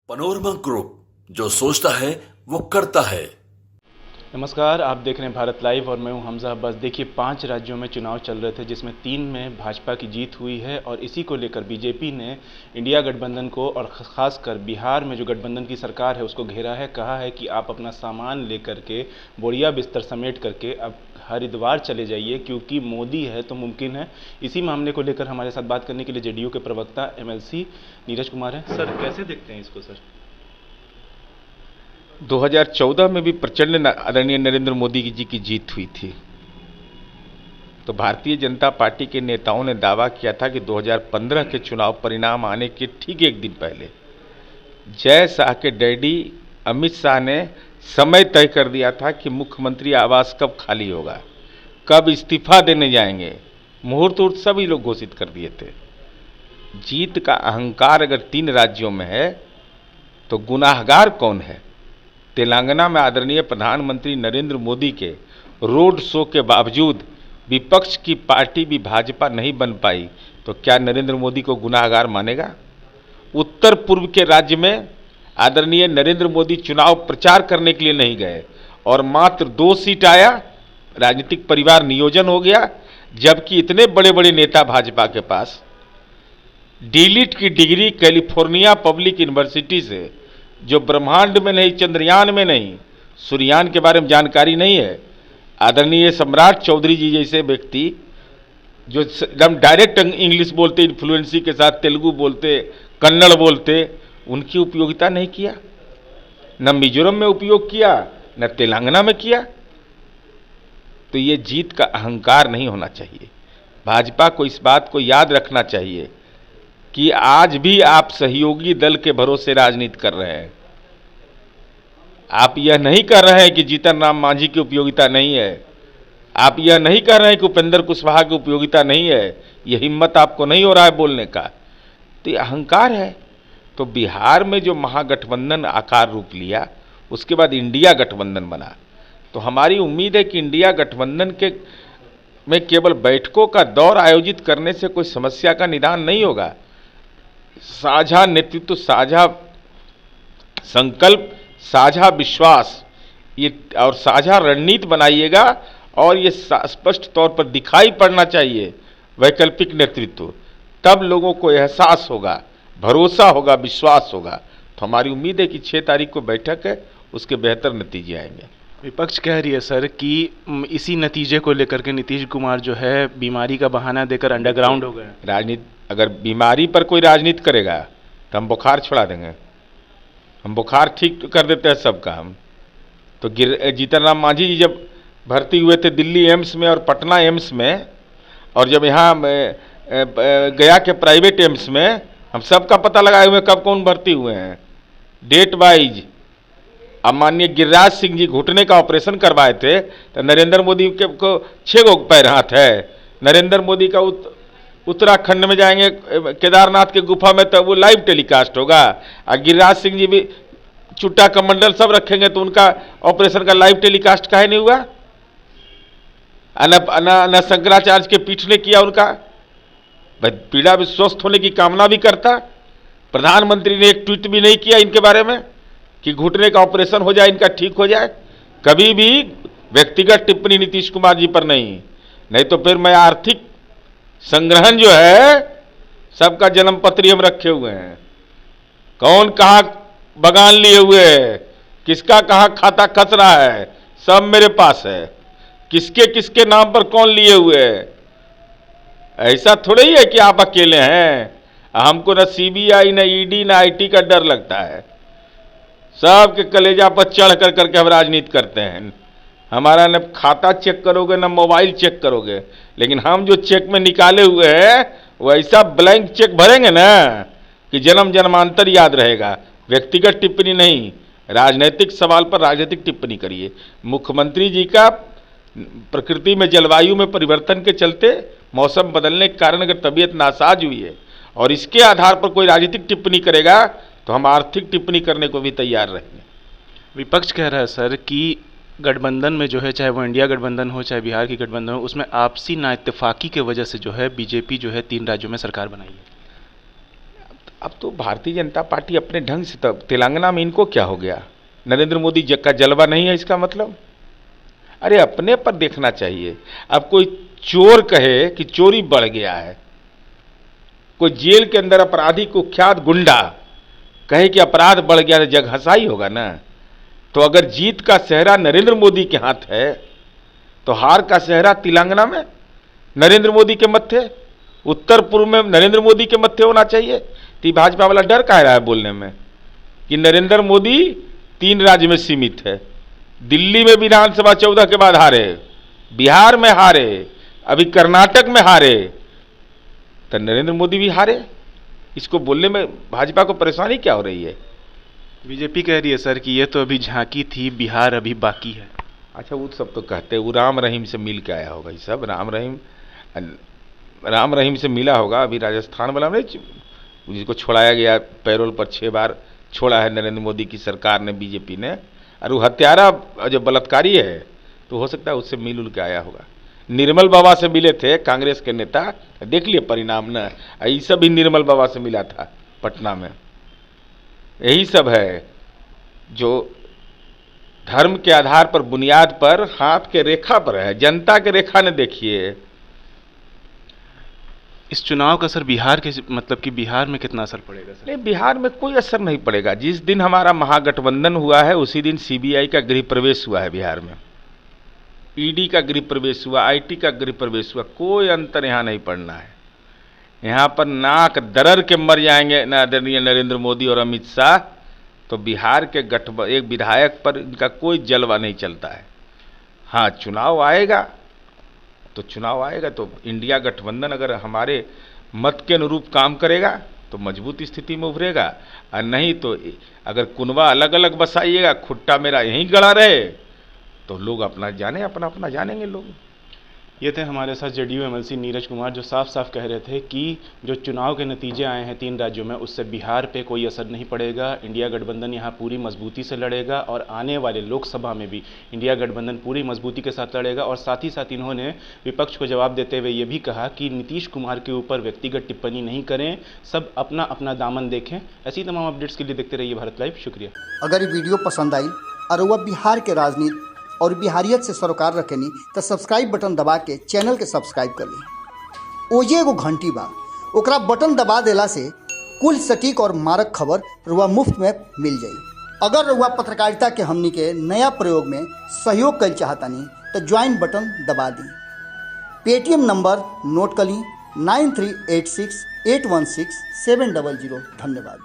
Panorama group, जो सोचता है वो करता है। नमस्कार, आप देख रहे हैं भारत लाइव और मैं हूं हमजा अब्बास। देखिए, 5 राज्यों में चुनाव चल रहे थे जिसमें 3 में भाजपा की जीत हुई है और इसी को लेकर बीजेपी ने इंडिया गठबंधन को और ख़ासकर बिहार में जो गठबंधन की सरकार है उसको घेरा है। कहा है कि आप अपना सामान लेकर के बोरिया बिस्तर समेट करके अब हरिद्वार चले जाइए क्योंकि मोदी है तो मुमकिन है। इसी मामले को लेकर हमारे साथ बात करने के लिए जेडीयू के प्रवक्ता एमएलसी नीरज कुमार हैं। सर, कैसे देखते हैं इसको? सर, 2014 में भी प्रचंड आदरणीय नरेंद्र मोदी जी की जीत हुई थी, तो भारतीय जनता पार्टी के नेताओं ने दावा किया था कि 2015 के चुनाव परिणाम आने के ठीक एक दिन पहले जय शाह के डैडी अमित शाह ने समय तय कर दिया था कि मुख्यमंत्री आवास कब खाली होगा, कब इस्तीफा देने जाएंगे। मुहूर्त सभी लोग घोषित कर दिए थे। जीत का अहंकार अगर 3 राज्यों में है तो गुनाहगार कौन है? तेलंगाना में आदरणीय प्रधानमंत्री नरेंद्र मोदी के रोड शो के बावजूद विपक्ष की पार्टी भी भाजपा नहीं बन पाई, तो क्या नरेंद्र मोदी को गुनाहगार मानेगा? उत्तर पूर्व के राज्य में आदरणीय नरेंद्र मोदी चुनाव प्रचार करने के लिए नहीं गए और मात्र 2 सीट आया, राजनीतिक परिवार नियोजन हो गया, जबकि इतने बड़े बड़े नेता भाजपा के पास डीलिट की डिग्री कैलिफोर्निया पब्लिक यूनिवर्सिटी से, जो ब्रह्मांड में नहीं, चंद्रयान में नहीं, सूर्ययान के बारे में जानकारी नहीं है। आदरणीय सम्राट चौधरी जी जैसे व्यक्ति जो एकदम डायरेक्ट इंग्लिश बोलते, इन्फ्लुएंसी के साथ तेलुगु बोलते, कन्नड़ बोलते, उनकी उपयोगिता नहीं किया। न मिजोरम में उपयोग किया, न तेलंगाना में किया। तो ये जीत का अहंकार नहीं होना चाहिए। भाजपा को इस बात को याद रखना चाहिए कि आज भी आप सहयोगी दल के भरोसे राजनीति कर रहे हैं। आप यह नहीं कर रहे हैं कि जीतन राम मांझी की उपयोगिता नहीं है। आप यह नहीं कर रहे हैं कि उपेंद्र कुशवाहा की उपयोगिता नहीं है। यह हिम्मत आपको नहीं हो रहा है बोलने का, तो यह अहंकार है। तो बिहार में जो महागठबंधन आकार रूप लिया, उसके बाद इंडिया गठबंधन बना, तो हमारी उम्मीद है कि इंडिया गठबंधन के में केवल बैठकों का दौर आयोजित करने से कोई समस्या का निदान नहीं होगा। साझा नेतृत्व, साझा संकल्प, साझा विश्वास, ये और साझा रणनीति बनाइएगा और ये स्पष्ट तौर पर दिखाई पड़ना चाहिए वैकल्पिक नेतृत्व, तब लोगों को एहसास होगा, भरोसा होगा, विश्वास होगा। तो हमारी उम्मीद है कि 6 तारीख को बैठक है, उसके बेहतर नतीजे आएंगे। विपक्ष कह रही है सर कि इसी नतीजे को लेकर के नीतीश कुमार जो है बीमारी का बहाना देकर अंडरग्राउंड हो गए। राजनीति, अगर बीमारी पर कोई राजनीति करेगा तो हम बुखार छुड़ा देंगे। हम बुखार ठीक कर देते हैं सबका। हम तो जीतन राम मांझी जी जब भर्ती हुए थे दिल्ली एम्स में और पटना एम्स में, और जब यहाँ गया के प्राइवेट एम्स में, हम सबका पता लगाए हुए कब कौन भर्ती हुए हैं, डेट वाइज। अब माननीय गिरिराज सिंह जी घुटने का ऑपरेशन करवाए थे, तो नरेंद्र मोदी के को 6 गो पैर हाथ है। नरेंद्र मोदी का उत्तराखंड में जाएंगे केदारनाथ के गुफा में, तो वो लाइव टेलीकास्ट होगा। और गिरिराज सिंह जी भी चुट्टा कमंडल सब रखेंगे, तो उनका ऑपरेशन का लाइव टेलीकास्ट काहे नहीं हुआ? न शंकराचार्य के पीठ ने किया उनका। पीड़ा भी स्वस्थ होने की कामना भी करता। प्रधानमंत्री ने एक ट्वीट भी नहीं किया इनके बारे में कि घुटने का ऑपरेशन हो जाए, इनका ठीक हो जाए। कभी भी व्यक्तिगत टिप्पणी नीतीश कुमार जी पर नहीं तो फिर मैं आर्थिक संग्रहण जो है, सबका जन्म पत्री हम रखे हुए हैं, कौन कहाँ बगान लिए हुए है, किसका कहाँ खाता खस रहा है, सब मेरे पास है। किसके किसके नाम पर कौन लिए हुए है। ऐसा थोड़ा ही है कि आप अकेले हैं। हमको न सीबीआई, न ईडी, न आईटी का डर लगता है। सबके कलेजा पर चढ़ कर करके हम राजनीति करते हैं। हमारा न खाता चेक करोगे, न मोबाइल चेक करोगे, लेकिन हम जो चेक में निकाले हुए हैं वो ऐसा ब्लैंक चेक भरेंगे ना कि जन्म जन्मांतर याद रहेगा। व्यक्तिगत टिप्पणी नहीं, राजनीतिक सवाल पर राजनीतिक टिप्पणी करिए। मुख्यमंत्री जी का प्रकृति में, जलवायु में परिवर्तन के चलते, मौसम बदलने के कारण अगर तबीयत नासाज हुई है और इसके आधार पर कोई राजनीतिक टिप्पणी करेगा, तो हम आर्थिक टिप्पणी करने को भी तैयार रहेंगे। विपक्ष कह रहा है सर कि गठबंधन में जो है, चाहे वो इंडिया गठबंधन हो चाहे बिहार की गठबंधन हो, उसमें आपसी नाइत्तेफाकी के वजह से जो है बीजेपी जो है 3 राज्यों में सरकार बनाई है। अब तो भारतीय जनता पार्टी अपने ढंग से, तब तेलंगाना में इनको क्या हो गया? नरेंद्र मोदी का जलवा नहीं है इसका मतलब? अरे अपने पर देखना चाहिए। अब कोई चोर कहे कि चोरी बढ़ गया है, कोई जेल के अंदर अपराधी कुख्यात गुंडा कहे कि अपराध बढ़ गया तो जग हंसाई होगा ना। तो अगर जीत का सेहरा नरेंद्र मोदी के हाथ है तो हार का सेहरा तेलंगाना में नरेंद्र मोदी के मत्थे, उत्तर पूर्व में नरेंद्र मोदी के मत्थे होना चाहिए। तो भाजपा वाला डर कह रहा है बोलने में कि नरेंद्र मोदी 3 राज्य में सीमित है। दिल्ली में विधानसभा 14 के बाद हारे, बिहार में हारे, अभी कर्नाटक में हारे, तो नरेंद्र मोदी भी हारे। इसको बोलने में भाजपा को परेशानी क्या हो रही है? बीजेपी कह रही है सर कि ये तो अभी झांकी थी, बिहार अभी बाकी है। अच्छा, वो सब तो कहते हैं, वो राम रहीम से मिल के आया होगा। ये सब राम रहीम से मिला होगा। अभी राजस्थान वाला में जिसको छोड़ाया गया पैरोल पर 6 बार छोड़ा है नरेंद्र मोदी की सरकार ने, बीजेपी ने, और वो हत्यारा जो बलात्कारी है, तो हो सकता है उससे मिल उल के आया होगा। निर्मल बाबा से मिले थे कांग्रेस के नेता, देख लिए परिणाम न, ये सब भी निर्मल बाबा से मिला था पटना में। यही सब है जो धर्म के आधार पर, बुनियाद पर, हाथ के रेखा पर है। जनता के रेखा ने देखिए। इस चुनाव का असर बिहार के, मतलब कि बिहार में कितना असर पड़ेगा सर? नहीं, बिहार में कोई असर नहीं पड़ेगा। जिस दिन हमारा महागठबंधन हुआ है उसी दिन सीबीआई का गृह प्रवेश हुआ है बिहार में, ईडी का गृह प्रवेश हुआ, आईटी का गृह प्रवेश हुआ। कोई अंतर यहाँ नहीं पड़ना है। यहाँ पर नाक दरर के मर जाएंगे ना आदरणीय नरेंद्र मोदी और अमित शाह, तो बिहार के एक विधायक पर इनका कोई जलवा नहीं चलता है। हाँ, चुनाव आएगा तो इंडिया गठबंधन अगर हमारे मत के अनुरूप काम करेगा तो मजबूत स्थिति में उभरेगा, और नहीं तो अगर कुनवा अलग अलग बसाइएगा, खुट्टा मेरा यहीं गड़ा रहे, तो लोग अपना जानेंगे लोग। ये थे हमारे साथ जेडीयू एमएलसी नीरज कुमार, जो साफ साफ कह रहे थे कि जो चुनाव के नतीजे आए हैं 3 राज्यों में, उससे बिहार पे कोई असर नहीं पड़ेगा। इंडिया गठबंधन यहाँ पूरी मजबूती से लड़ेगा और आने वाले लोकसभा में भी इंडिया गठबंधन पूरी मजबूती के साथ लड़ेगा। और साथ ही साथ इन्होंने विपक्ष को जवाब देते हुए ये भी कहा कि नीतीश कुमार के ऊपर व्यक्तिगत टिप्पणी नहीं करें, सब अपना अपना दामन देखें। ऐसी तमाम अपडेट्स के लिए देखते रहिए भारत लाइव। शुक्रिया। अगर ये वीडियो पसंद आई और वह बिहार के राजनीति और बिहारियत से सरोकार रखेनी तो सब्सक्राइब बटन दबा के चैनल के सब्सक्राइब कर ली। ओजे एगो घंटी बा, ओकरा बटन दबा देला से कुल सटीक और मारक खबर रुआ मुफ्त में मिल जाई। अगर रुआ पत्रकारिता के हमनी के नया प्रयोग में सहयोग कर चाहतानी तो ज्वाइन बटन दबा दी। पेटीएम नंबर नोट कर ली 9386816700। धन्यवाद।